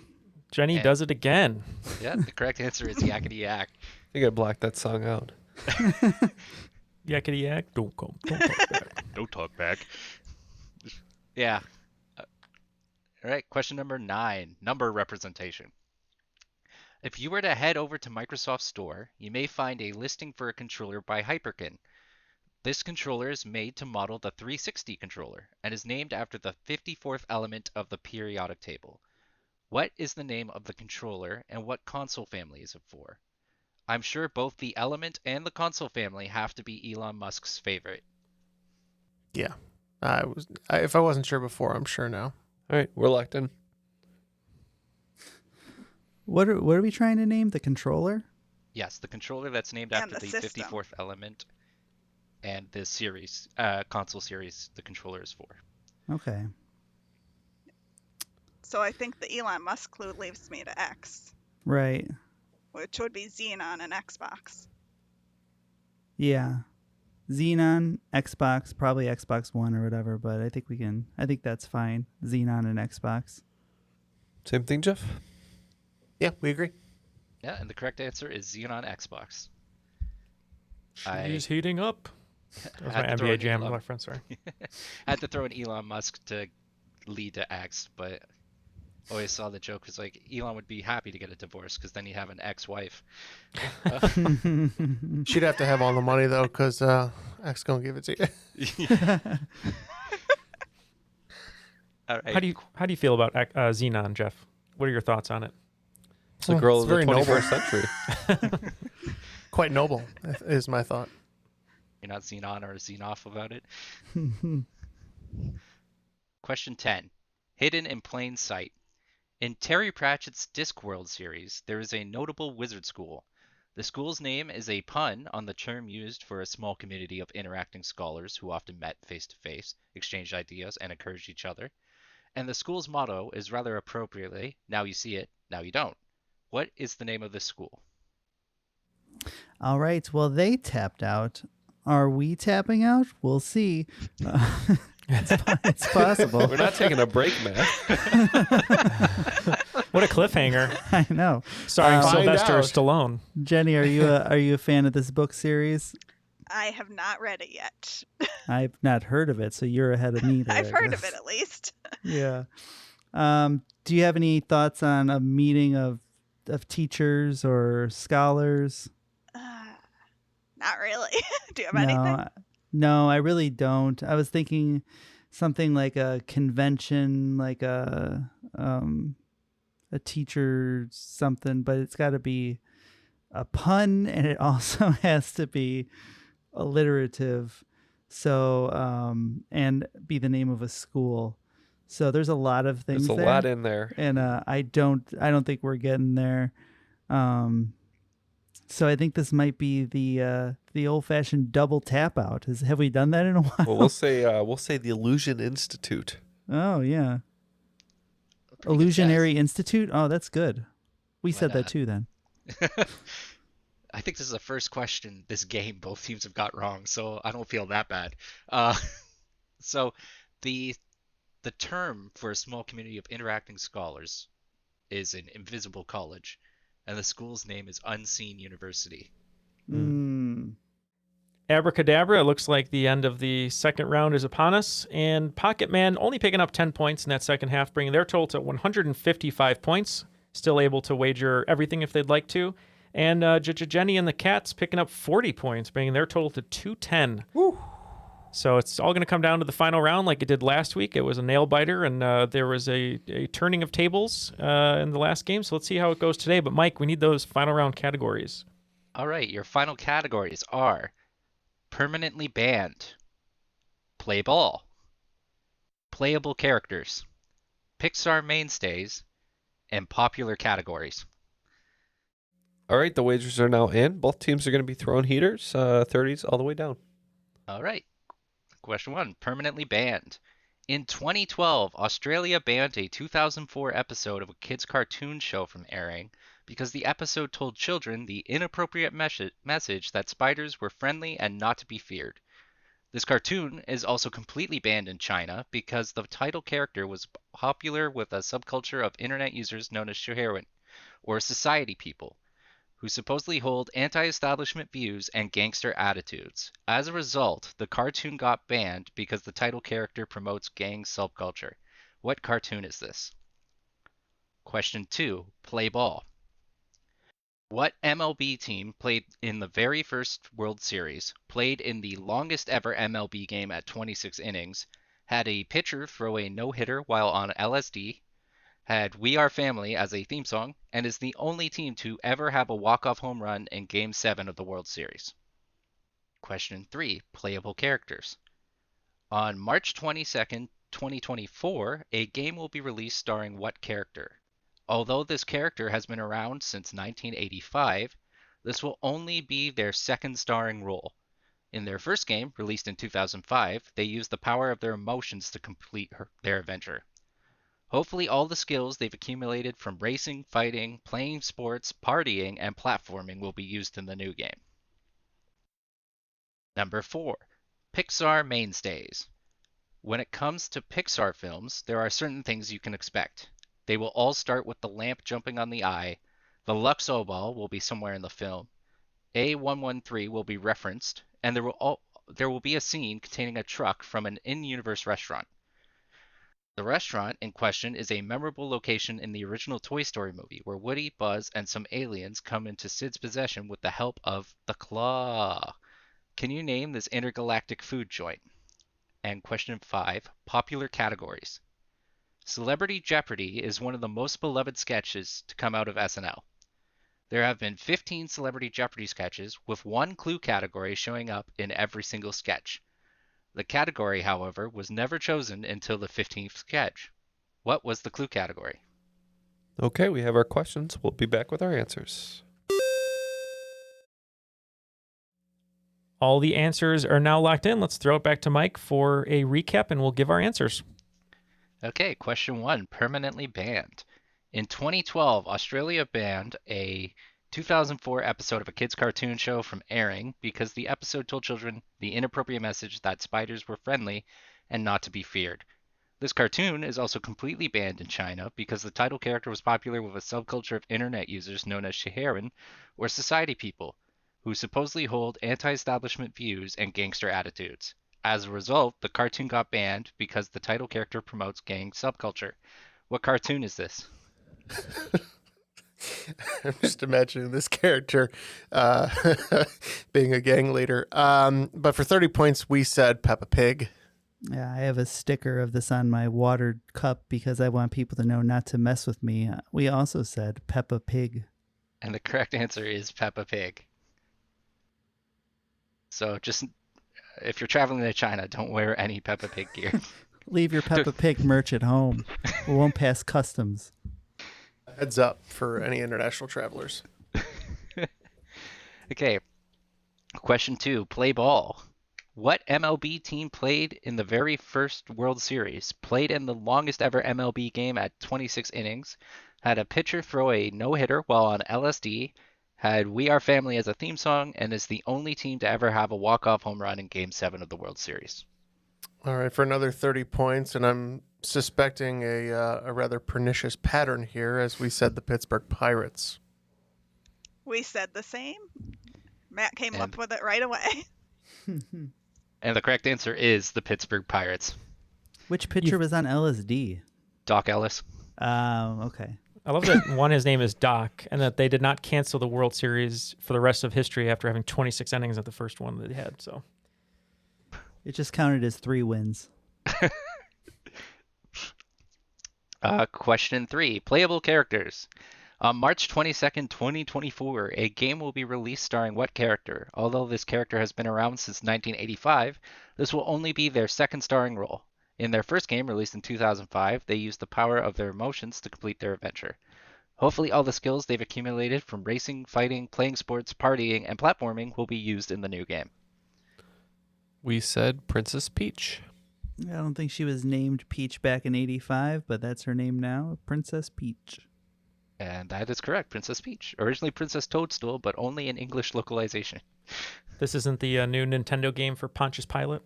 Jenny does it again. Yeah, the correct answer is Yakety Yak. I think I blacked that song out. Yakety yak, don't talk back. Don't talk back. Yeah. All right, question number 9, number representation. If you were to head over to Microsoft Store, you may find a listing for a controller by Hyperkin. This controller is made to model the 360 controller and is named after the 54th element of the periodic table. What is the name of the controller and what console family is it for? I'm sure both the element and the console family have to be Elon Musk's favorite. Yeah. If I wasn't sure before, I'm sure now. All right, we're locked in. What are we trying to name? The controller? Yes, the controller that's named after the 54th element and the series, console series the controller is for. Okay. So I think the Elon Musk clue leaves me to X. Right. Which would be Xenon and Xbox. Yeah. Xenon, Xbox, probably Xbox One or whatever, but I think that's fine. Xenon and Xbox. Same thing, Jeff? Yeah, we agree. Yeah, and the correct answer is Xenon Xbox. She's heating up. That was my NBA Jam reference, sorry. I had to throw in Elon Musk to lead to X, but always saw the joke was like Elon would be happy to get a divorce because then he'd have an ex-wife. She'd have to have all the money though, because X gonna give it to you. All right. How do you feel about Xenon, Jeff? What are your thoughts on it? It's a girl of the very 21st century. Quite noble, is my thought. You're not Xenon or Xenoff about it? Question 10. Hidden in plain sight. In Terry Pratchett's Discworld series, there is a notable wizard school. The school's name is a pun on the term used for a small community of interacting scholars who often met face-to-face, exchanged ideas, and encouraged each other. And the school's motto is rather appropriately, now you see it, now you don't. What is the name of this school? All right. Well, they tapped out. Are we tapping out? We'll see. It's possible. We're not taking a break, man. What a cliffhanger. I know. Starring Sylvester out. Stallone. Jenny, are you a fan of this book series? I have not read it yet. I've not heard of it, so you're ahead of me there. I've heard of it at least. Yeah. Do you have any thoughts on a meeting of teachers or scholars? Not really. Do you have anything? No, I really don't. I was thinking something like a convention, like a teacher something, but it's got to be a pun, and it also has to be alliterative. So, and be the name of a school. So there's a lot of things. There's a lot in there, and I don't think we're getting there. So I think this might be the old-fashioned double tap out. Have we done that in a while? Well, we'll say the Illusion Institute. Oh yeah, Illusionary Institute. Oh, that's good. We said that too then. I think this is the first question this game both teams have got wrong, so I don't feel that bad. So the term for a small community of interacting scholars is an invisible college, and the school's name is Unseen University. Abracadabra, it looks like the end of the second round is upon us. And Pocket Man only picking up 10 points in that second half, bringing their total to 155 points. Still able to wager everything if they'd like to. And Jenny and the Cats picking up 40 points, bringing their total to 210. Woo. So it's all going to come down to the final round like it did last week. It was a nail biter, and there was a turning of tables in the last game. So let's see how it goes today. But Mike, we need those final round categories. All right, your final categories are permanently banned, play ball, playable characters, Pixar mainstays, and popular categories. All right, the wagers are now in. Both teams are going to be throwing heaters, 30s all the way down. All right. Question 1, permanently banned. In 2012, Australia banned a 2004 episode of a kids' cartoon show from airing because the episode told children the inappropriate message that spiders were friendly and not to be feared. This cartoon is also completely banned in China because the title character was popular with a subculture of internet users known as Shuherin, or society people, who supposedly hold anti-establishment views and gangster attitudes. As a result, the cartoon got banned because the title character promotes gang subculture. What cartoon is this? Question 2, play ball. What MLB team played in the very first World Series, played in the longest ever MLB game at 26 innings, had a pitcher throw a no-hitter while on LSD, had We Are Family as a theme song, and is the only team to ever have a walk-off home run in Game 7 of the World Series? Question 3, playable characters. On March 22nd, 2024, a game will be released starring what character? Although this character has been around since 1985, this will only be their second starring role. In their first game, released in 2005, they used the power of their emotions to complete their adventure. Hopefully all the skills they've accumulated from racing, fighting, playing sports, partying, and platforming will be used in the new game. Number 4, Pixar mainstays. When it comes to Pixar films, there are certain things you can expect. They will all start with the lamp jumping on the eye, the Luxo ball will be somewhere in the film, A113 will be referenced, and there will be a scene containing a truck from an in-universe restaurant. The restaurant in question is a memorable location in the original Toy Story movie, where Woody, Buzz, and some aliens come into Sid's possession with the help of the Claw. Can you name this intergalactic food joint? And question 5, popular categories. Celebrity Jeopardy is one of the most beloved sketches to come out of SNL. There have been 15 Celebrity Jeopardy sketches, with one clue category showing up in every single sketch. The category, however, was never chosen until the 15th sketch. What was the clue category? Okay, we have our questions. We'll be back with our answers. All the answers are now locked in. Let's throw it back to Mike for a recap, and we'll give our answers. Okay, question 1, permanently banned. In 2012, Australia banned a 2004 episode of a kids' cartoon show from airing because the episode told children the inappropriate message that spiders were friendly and not to be feared. This cartoon is also completely banned in China because the title character was popular with a subculture of internet users known as Shuherin, or society people, who supposedly hold anti-establishment views and gangster attitudes. As a result, the cartoon got banned because the title character promotes gang subculture. What cartoon is this? I'm just imagining this character being a gang leader. But for 30 points, we said Peppa Pig. Yeah, I have a sticker of this on my water cup because I want people to know not to mess with me. We also said Peppa Pig. And the correct answer is Peppa Pig. So just, if you're traveling to China, don't wear any Peppa Pig gear. Leave your Peppa Pig merch at home. It won't pass customs. Heads up for any international travelers. Okay. Question 2, play ball. What MLB team played in the very first World Series, played in the longest ever MLB game at 26 innings, had a pitcher throw a no-hitter while on LSD, had We Are Family as a theme song, and is the only team to ever have a walk-off home run in Game 7 of the World Series? All right, for another 30 points, and I'm suspecting a rather pernicious pattern here, as we said the Pittsburgh Pirates. We said the same. Matt came up with it right away. And the correct answer is the Pittsburgh Pirates. Which pitcher was on LSD? Doc Ellis. Okay. I love that one, his name is Doc, and that they did not cancel the World Series for the rest of history after having 26 innings at the first one that they had. So it just counted as 3 wins. Question 3. Playable characters. On March 22nd, 2024, a game will be released starring what character? Although this character has been around since 1985, this will only be their second starring role. In their first game, released in 2005, they used the power of their emotions to complete their adventure. Hopefully all the skills they've accumulated from racing, fighting, playing sports, partying, and platforming will be used in the new game. We said Princess Peach. I don't think she was named Peach back in 85, but that's her name now, Princess Peach. And that is correct, Princess Peach. Originally Princess Toadstool, but only in English localization. this isn't the new Nintendo game for Pontius Pilate?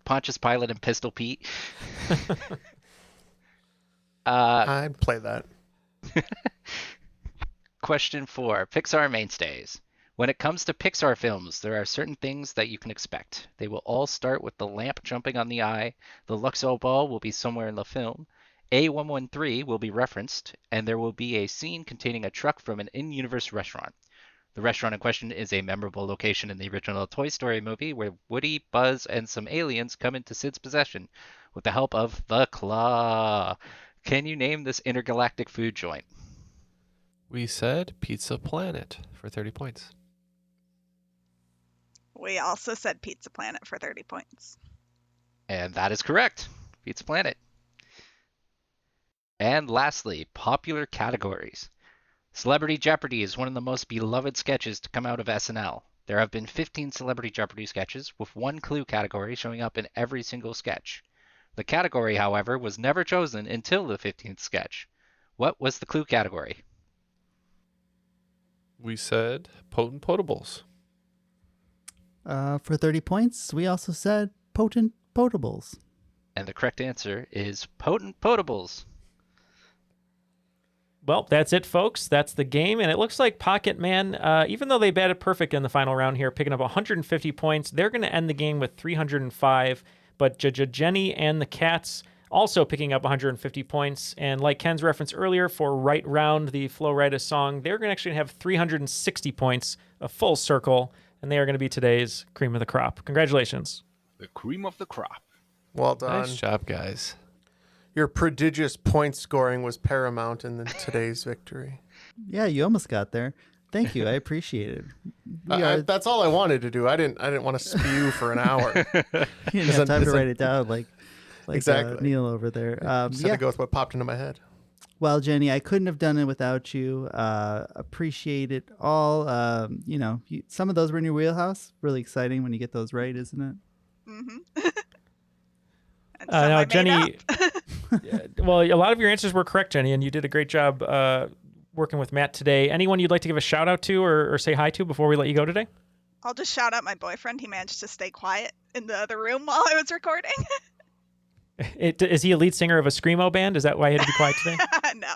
Pontius Pilate and Pistol Pete. I'd play that. Question 4. Pixar mainstays. When it comes to Pixar films, there are certain things that you can expect. They will all start with the lamp jumping on the eye, the Luxo ball will be somewhere in the film, A113 will be referenced, and there will be a scene containing a truck from an in-universe restaurant. The restaurant in question is a memorable location in the original Toy Story movie where Woody, Buzz, and some aliens come into Sid's possession with the help of the Claw. Can you name this intergalactic food joint? We said Pizza Planet for 30 points. We also said Pizza Planet for 30 points. And that is correct. Pizza Planet. And lastly, popular categories. Celebrity Jeopardy is one of the most beloved sketches to come out of SNL. There have been 15 Celebrity Jeopardy sketches, with one clue category showing up in every single sketch. The category, however, was never chosen until the 15th sketch. What was the clue category? We said Potent Potables. For 30 points, we also said Potent Potables. And the correct answer is Potent Potables. Well, that's it, folks. That's the game. And it looks like Pocket Man, even though they batted perfect in the final round here, picking up 150 points, they're going to end the game with 305. But Jenny and the Cats also picking up 150 points. And like Ken's reference earlier for Right Round, the Flo Rida song, they're going to actually have 360 points, a full circle. And they are going to be today's cream of the crop. Congratulations. The cream of the crop. Well done. Nice job, guys. Your prodigious point scoring was paramount in today's victory. Yeah, you almost got there. Thank you. I appreciate it. That's all I wanted to do. I didn't want to spew for an hour. You didn't have time to write it down like exactly. Neal over there. Just had to go with what popped into my head. Well, Jenny, I couldn't have done it without you. Appreciate it all. Some of those were in your wheelhouse. Really exciting when you get those right, isn't it? Mm-hmm. Now, Jenny, well, a lot of your answers were correct, Jenny, and you did a great job working with Matt today. Anyone you'd like to give a shout out to or say hi to before we let you go today? I'll just shout out my boyfriend. He managed to stay quiet in the other room while I was recording. Is he a lead singer of a Screamo band? Is that why he had to be quiet today? No.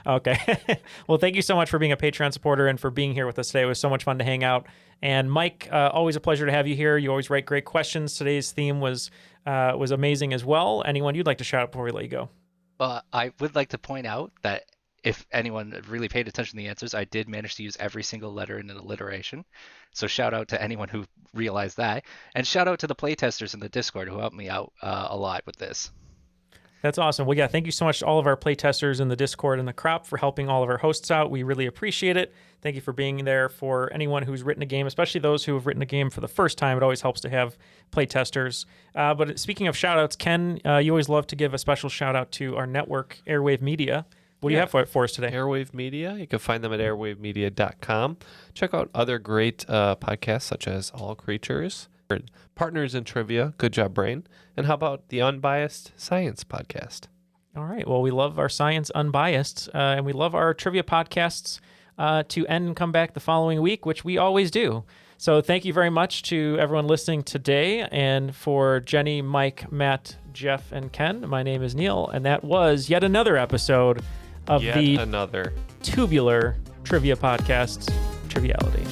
Okay. Well, thank you so much for being a Patreon supporter and for being here with us today. It was so much fun to hang out. And Mike, always a pleasure to have you here. You always write great questions. Today's theme was amazing as well. Anyone you'd like to shout out before we let you go? I would like to point out that if anyone really paid attention to the answers, I did manage to use every single letter in an alliteration. So shout out to anyone who realized that. And shout out to the playtesters in the Discord who helped me out a lot with this. That's awesome. Well, yeah, thank you so much to all of our playtesters in the Discord and the Crop for helping all of our hosts out. We really appreciate it. Thank you for being there for anyone who's written a game, especially those who have written a game for the first time. It always helps to have playtesters. But speaking of shout-outs, Ken, you always love to give a special shout-out to our network, Airwave Media. What do you have for us today? Airwave Media. You can find them at airwavemedia.com. Check out other great podcasts such as All Creatures, Partners in Trivia, Good Job Brain, and how about the Unbiased Science Podcast? All right. Well, we love our Science Unbiased, and we love our trivia podcasts to end and come back the following week, which we always do. So thank you very much to everyone listening today. And for Jenny, Mike, Matt, Jeff, and Ken, my name is Neal, and that was yet another episode of the another Tubular Trivia Podcast, Triviality.